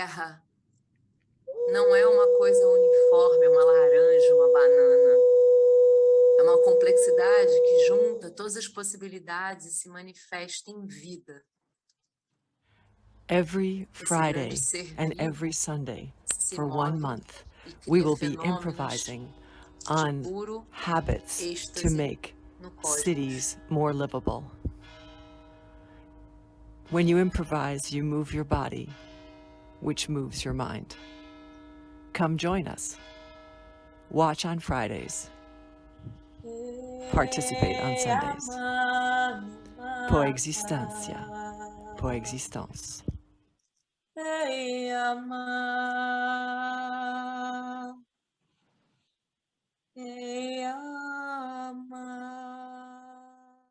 terra não é uma coisa uniforme, uma laranja, uma banana. É uma complexidade que junta todas as possibilidades e se manifesta em vida. Every Esse Friday grande ser and vivo every Sunday se for 1 move month, e we cria will be fenômenos improvising de on puro habits to êxtase make no cosmos. cities more livable. When you improvise, you move your body, which moves your mind. Come join us. Watch on Fridays. Participate on Sundays. Poexistência. Poexistence. Ei, amar.